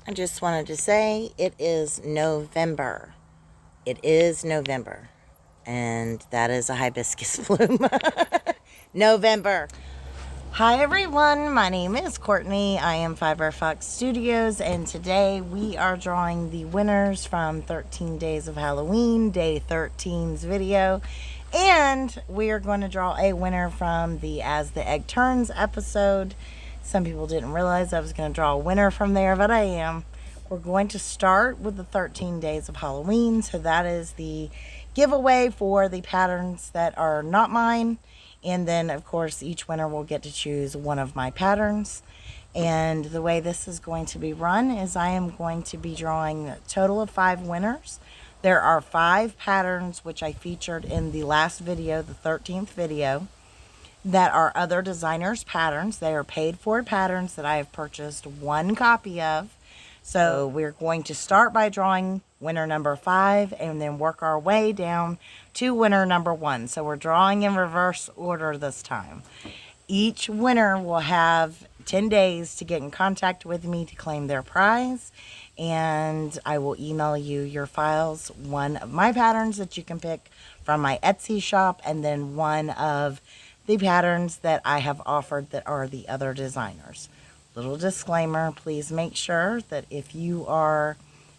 I just wanted to say it is November. It is November. And that is a hibiscus bloom. November. Hi everyone, my name is Courtney. I am Fiber Fox Studios, and today we are drawing the winners from 13 Days of Halloween, Day 13's video. And we are going to draw a winner from the As the Egg Turns episode. Some people didn't realize I was going to draw a winner from there, but I am. We're going to start with the 13 Days of Halloween. So that is the giveaway for the patterns that are not mine. And then, of course, each winner will get to choose one of my patterns. And the way this is going to be run is I am going to be drawing a total of 5 winners. There are 5 patterns which I featured in the last video, the 13th video, that are other designers' patterns. They are paid for patterns that I have purchased 1 copy of. So we're going to start by drawing winner number 5 and then work our way down to winner number 1. So we're drawing in reverse order this time. Each winner will have 10 days to get in contact with me to claim their prize, and I will email you your files, one of my patterns that you can pick from my Etsy shop, and then one of the patterns that I have offered that are the other designers. Little disclaimer, please make sure that if you are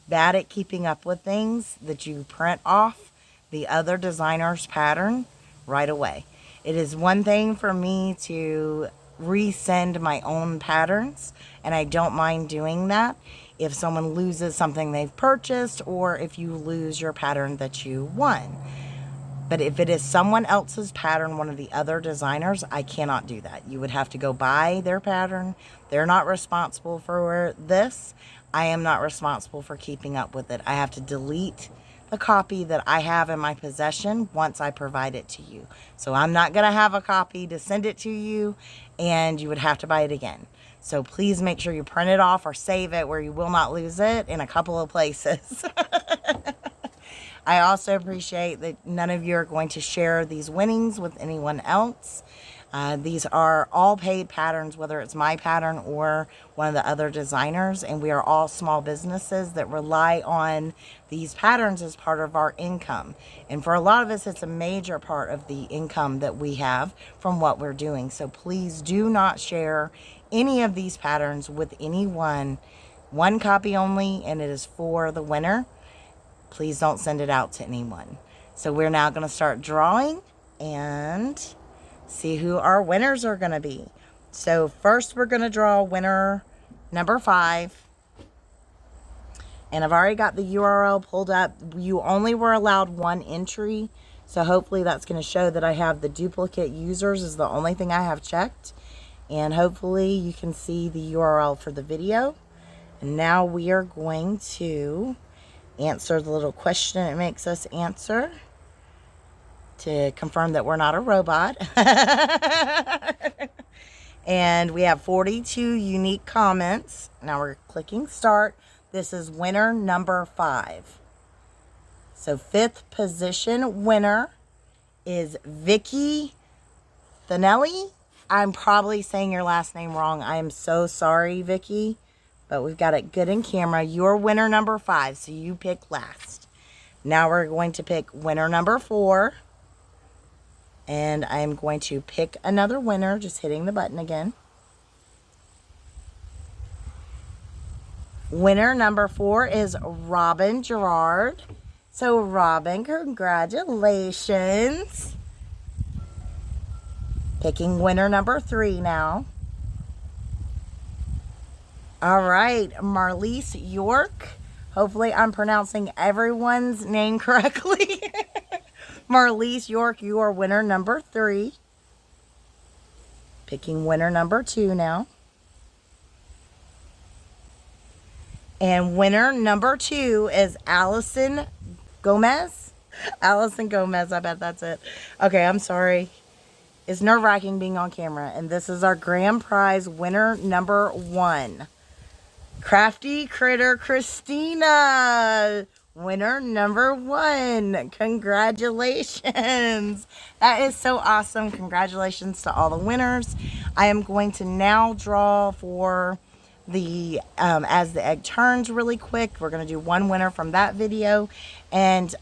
bad at keeping up with things, that you print off the other designer's pattern right away. It is one thing for me to resend my own patterns, and I don't mind doing that if someone loses something they've purchased or if you lose your pattern that you won. But if it is someone else's pattern, one of the other designers, I cannot do that. You would have to go buy their pattern. They're not responsible for this. I am not responsible for keeping up with it. I have to delete the copy that I have in my possession once I provide it to you. So I'm not going to have a copy to send it to you, and you would have to buy it again. So please make sure you print it off or save it where you will not lose it in a couple of places. I also appreciate that none of you are going to share these winnings with anyone else. These are all paid patterns, whether it's my pattern or one of the other designers, and we are all small businesses that rely on these patterns as part of our income. And for a lot of us, it's a major part of the income that we have from what we're doing. So please do not share any of these patterns with anyone. 1 copy only, and it is for the winner. Please don't send it out to anyone. So we're now going to start drawing and see who our winners are going to be. So first we're going to draw winner number 5. And I've already got the URL pulled up. You only were allowed 1 entry. So hopefully that's going to show that I have the duplicate users is the only thing I have checked. And hopefully you can see the URL for the video. And now we are going to answer the little question it makes us answer to confirm that we're not a robot. And we have 42 unique comments. Now we're clicking start. This is winner number 5. So 5th position winner is Vicky Thanelli. I'm probably saying your last name wrong. I am so sorry, Vicky. But we've got it good in camera. You're winner number 5, so you pick last. Now we're going to pick winner number 4. And I'm going to pick another winner, just hitting the button again. Winner number 4 is Robin Gerard. So Robin, congratulations. Picking winner number 3 now. All right, Marlise York. Hopefully I'm pronouncing everyone's name correctly. Marlise York, you are winner number 3. Picking winner number 2 now. And winner number 2 is Allison Gomez. Allison Gomez, I bet that's it. Okay, I'm sorry. It's nerve-wracking being on camera. And this is our grand prize winner number 1. Crafty Critter Christina, winner number 1. Congratulations. That is so awesome. Congratulations to all the winners. I am going to now draw for the As the Egg Turns really quick. We're going to do one winner from that video. And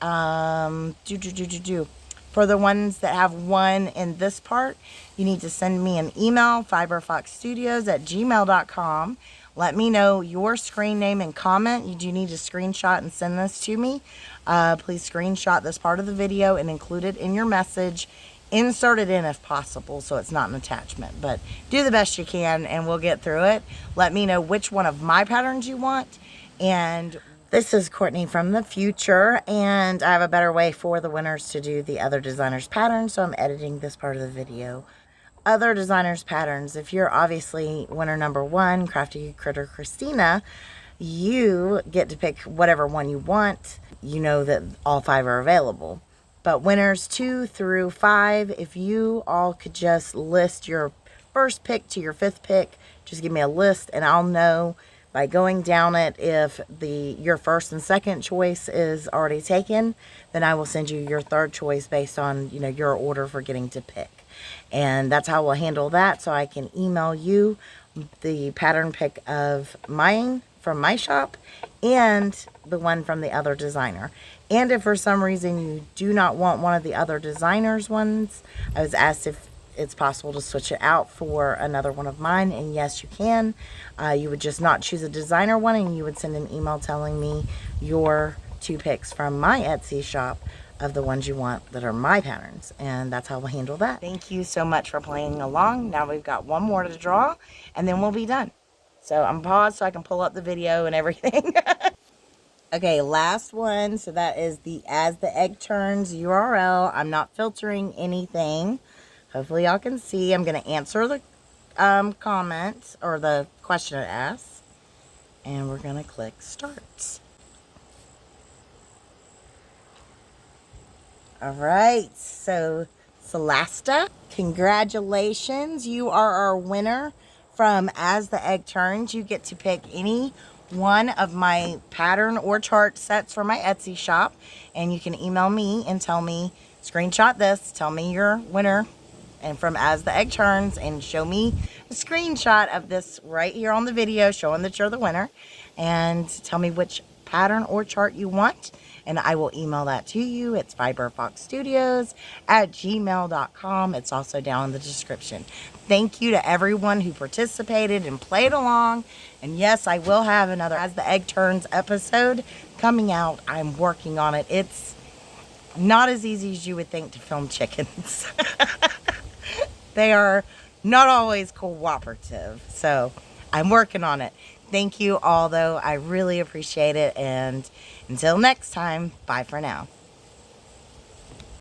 for the ones that have won in this part, you need to send me an email, fiberfoxstudios@gmail.com. Let me know your screen name and comment. You do need to screenshot and send this to me. Please screenshot this part of the video and include it in your message. Insert it in if possible so it's not an attachment. But do the best you can and we'll get through it. Let me know which one of my patterns you want. And this is Courtney from the future, and I have a better way for the winners to do the other designers' patterns, so I'm editing this part of the video. Other designers' patterns. If you're obviously winner number 1, Crafty Critter Christina, you get to pick whatever one you want. You know that all 5 are available. But winners 2 through 5, if you all could just list your first pick to your 5th pick, just give me a list and I'll know by going down it if your first and second choice is already taken. Then I will send you your 3rd choice based on your order for getting to pick. And that's how we'll handle that, so I can email you the pattern pick of mine from my shop and the one from the other designer. And if for some reason you do not want one of the other designers' ones, I was asked if it's possible to switch it out for another one of mine, and yes, you can. You would just not choose a designer one, and you would send an email telling me your 2 picks from my Etsy shop of the ones you want that are my patterns, and that's how we'll handle that. Thank you so much for playing along. Now we've got one more to draw, and then we'll be done. So I'm paused so I can pull up the video and everything. Okay, last one. So that is the As the Egg Turns URL. I'm not filtering anything. Hopefully y'all can see. I'm going to answer the comment or the question it asks. And we're going to click Start. Alright, so Celasta, congratulations. You are our winner from As the Egg Turns. You get to pick any one of my pattern or chart sets for my Etsy shop. And you can email me and tell me, screenshot this, tell me your winner and from As the Egg Turns, and show me a screenshot of this right here on the video showing that you're the winner, and tell me which pattern or chart you want, and I will email that to you. It's fiberfoxstudios@gmail.com. It's also down in the description. Thank you to everyone who participated and played along, and yes, I will have another As the Egg Turns episode coming out. I'm working on it. It's not as easy as you would think to film chickens. They are not always cooperative, so I'm working on it. Thank you all, though. I really appreciate it, and until next time, bye for now.